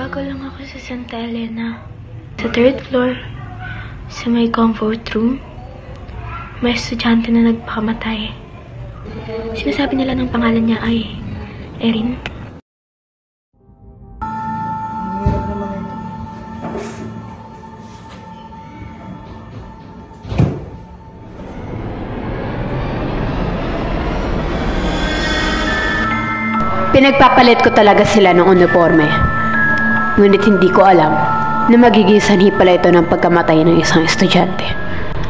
Bago lang ako sa Santa Elena. Sa third floor, sa may comfort room, may estudyante na nagpakamatay. Sinasabi nila ng pangalan niya ay Erin. Pinagpapalit ko talaga sila ng uniforme. Ngunit hindi ko alam na magiging sanhi pala ito ng pagkamatay ng isang estudyante.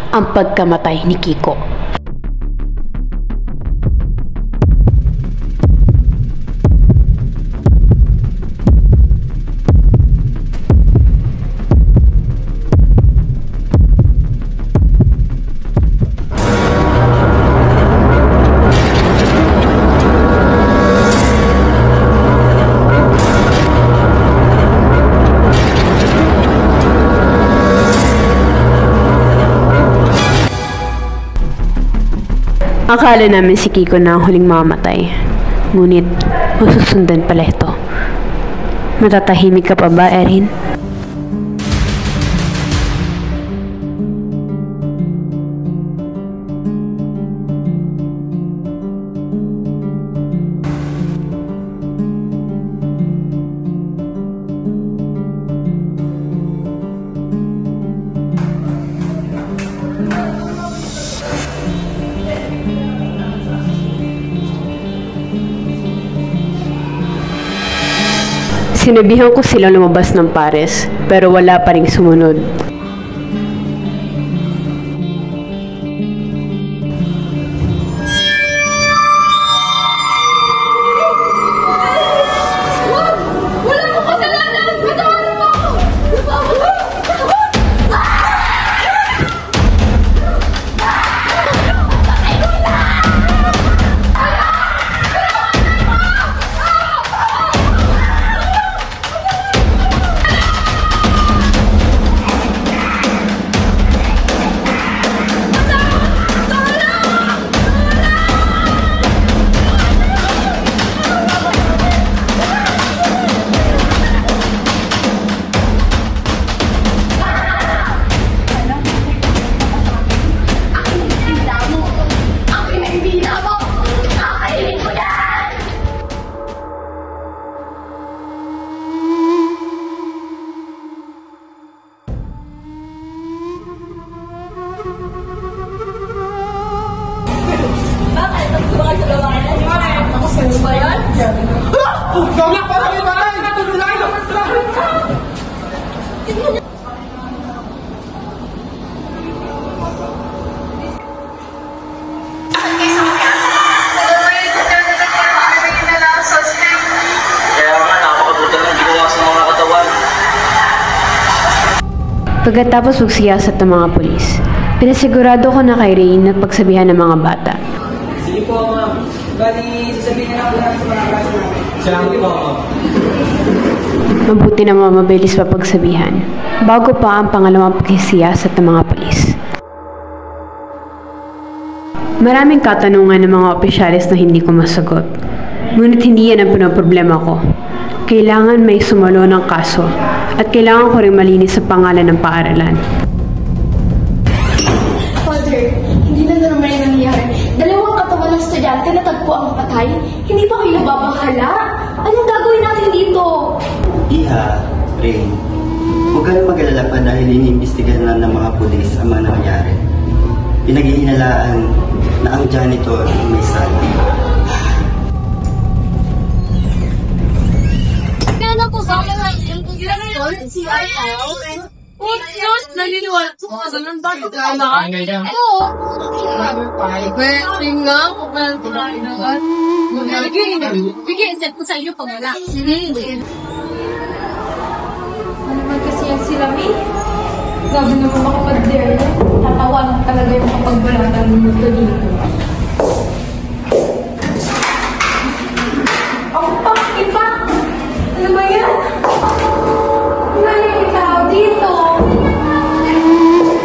Ang pagkamatay ni Kiko. Akala namin si Kiko na ang huling mamatay. Ngunit, masusundan pala ito. Matatahimik ka pa ba, Erin? Sinabihan ko silang lumabas ng pares, pero wala pa ring sumunod. Pagkatapos magsiyasat ng mga pulis, pinasigurado ko na kay Rain na pagsabihan ng mga bata. Sige po, ma'am. Bali, sasabihin na ako lang sa mga klase namin. Salamat po, ma'am. Mabuti naman mabilis pa pagsabihan, bago pa ang pangalawang pagsisiyasat ng mga pulis. Maraming katanungan ng mga opisyalis na hindi ko masagot. Ngunit hindi yan ang pinoproblema ko. Kailangan may sumalo ng kaso at kailangan ko rin malinis sa pangalan ng paaralan. Father, hindi na normal yung nangyayari. Dalawang katawan ng estudyante na tagpo ang patay. Hindi pa kayo babahala? Anong gagawin natin dito? Iha, Rain, huwag ka na mag-alala pa dahil iniimbestigahan na ng mga pulis ang mga nangyari. Pinag-iinalaan na ang janitor ang may sala. Kaya po ba yung janitor, si I.L.? Yun, naniniwala ko kasi ng bakit drama. Oo. Pwede nga, kung pwede naman. Bigay, set ko sa inyo pag wala. Ano naman kasi yan sila, May? Gabi naman makapag-dare na. Tatawan talaga yung kapag-balatan ng mundo dito. Ako pa, iba! Ano ba yan? Ano yung tao dito?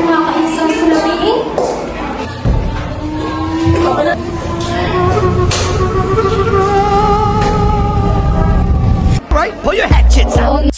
Nakakaisang sila, May? Right, pull your hatchets out.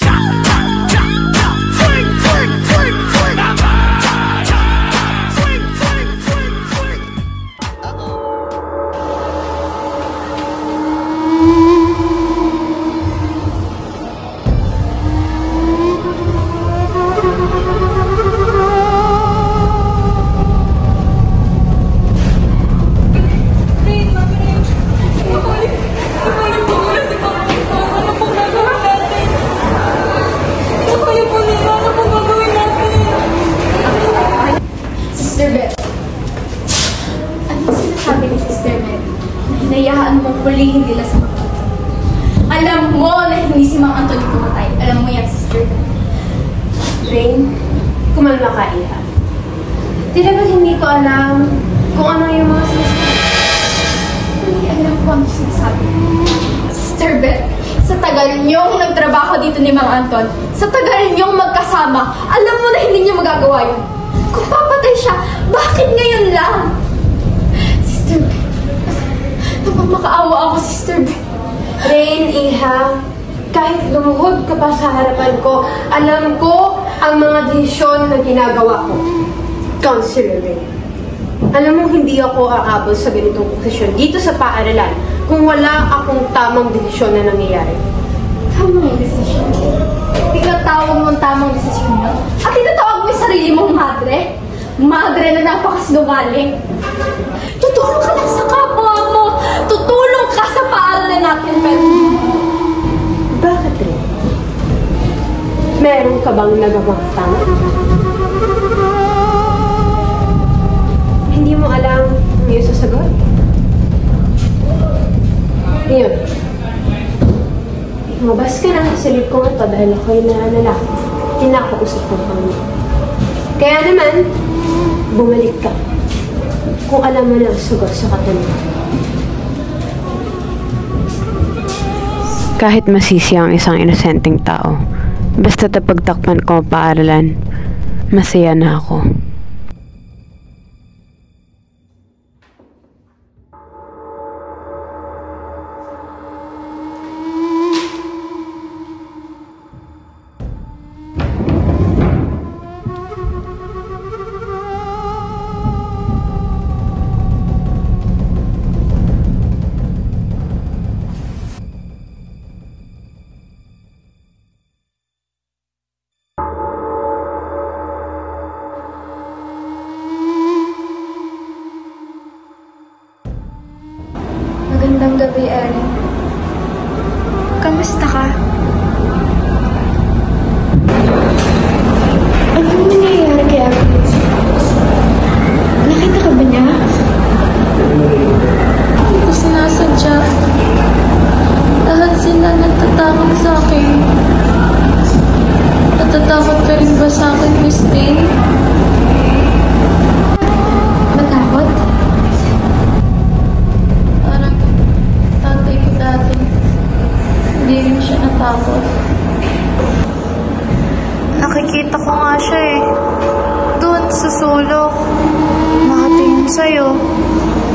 Kumalma ka, Iha. Tila ba't hindi ko alam kung ano yung mga sinasabi? Hindi alam ko ano sinasabi. Sister Beth, sa tagal niyong nagtrabaho dito ni Mang Anton, sa tagal niyong magkasama, alam mo na hindi niya magagawa yun. Kung papatay siya, bakit ngayon lang? Sister Beth, napamakaawa ako, Sister Beth. Rain, Iha, kahit lumuhod ka pa sa harapan ko, alam ko ang mga desisyon na ginagawa ko. Counselor Rain, alam mo hindi ako aabot sa ganitong posisyon dito sa paaralan kung wala akong tamang desisyon na nangyayari. Tamang desisyon? Tinatawag mo ang tamang desisyon mo? At tinatawag mo yung sarili mong madre? Madre na napakasinungaling. Tutulong ka lang sa kapwa mo. Tutulong ka sa paaralan natin, pero... Bakit rin? Meron ka bang nagawang tama? Hindi mo alam ang iyong sasagot? Ngayon, lumabas ka na sa lip ko ito dahil ako'y lalaki. Kinakausap ko kami. Kaya naman, bumalik ka. Kung alam mo na ang sagot sa katanungan. Kahit masisi ang isang inosenteng tao, basta tapagtakpan ko ang paaralan, masaya na ako. Magandang gabi, Erin. Kamusta ka? Anong nangyayari kay Erin? Nakita ka ba niya? Hindi ko sinasadya. Lahat sila natatakot sa akin. Natatakot ka rin ba sa akin, Miss Payne? Matakot? Parang tatay ko dati. Hindi rin siya natakot. Nakikita ko nga siya eh. Doon sa sulok. Nakatingin sa'yo.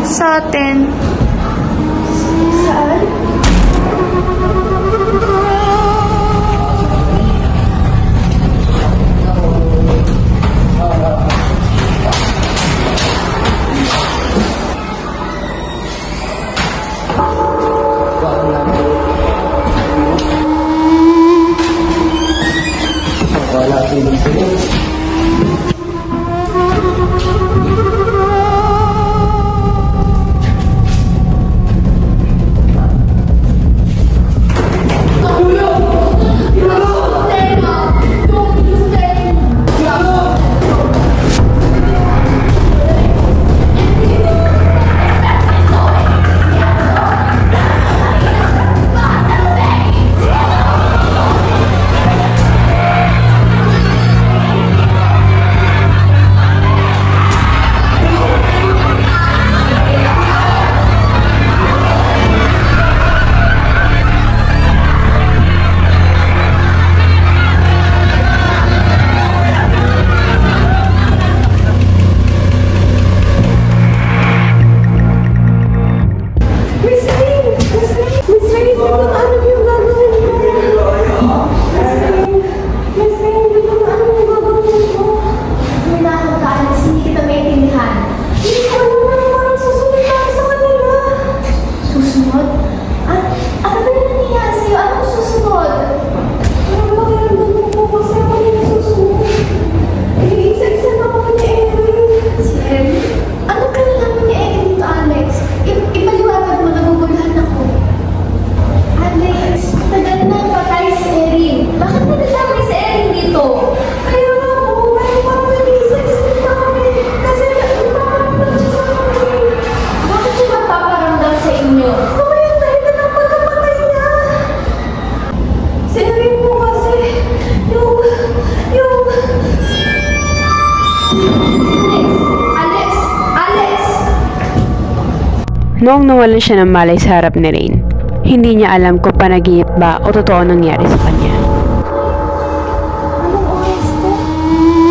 Sa atin. Saan? Noong nawalan siya ng malay sa harap ni Rain, hindi niya alam kung panaginip ba o totoo nangyari sa kanya. Anong oras to?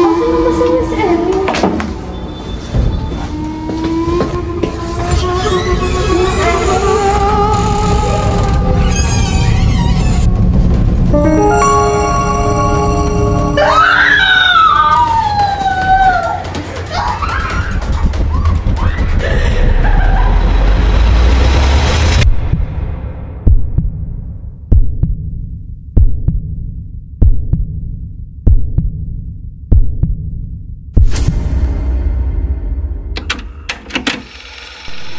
Asan ba si Miss Erin?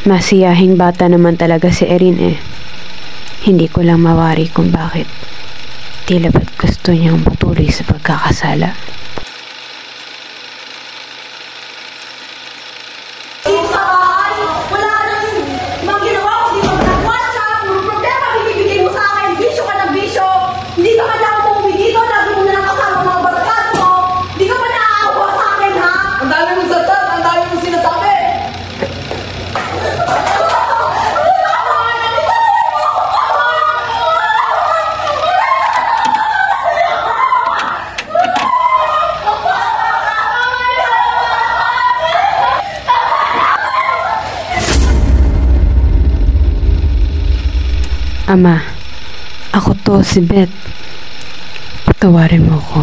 Masiyahing bata naman talaga si Erin eh. Hindi ko lang mawari kung bakit. Tila ba't gusto niyang patuloy sa pagkakasala. Wala ka nang ibang ginawa ko, di ba nag-WhatsApp, puro problema, binibigay mo sa akin, bisyo ka ng bisyo, hindi ka man lang umuwi dito, lagi mo na lang kasama mga barkad mo, hindi ka man naaawa sa akin, ha? Ang dami mong sasab, ang dami mong sinasabi. Ama, ako to si Beth. Patawarin mo ko.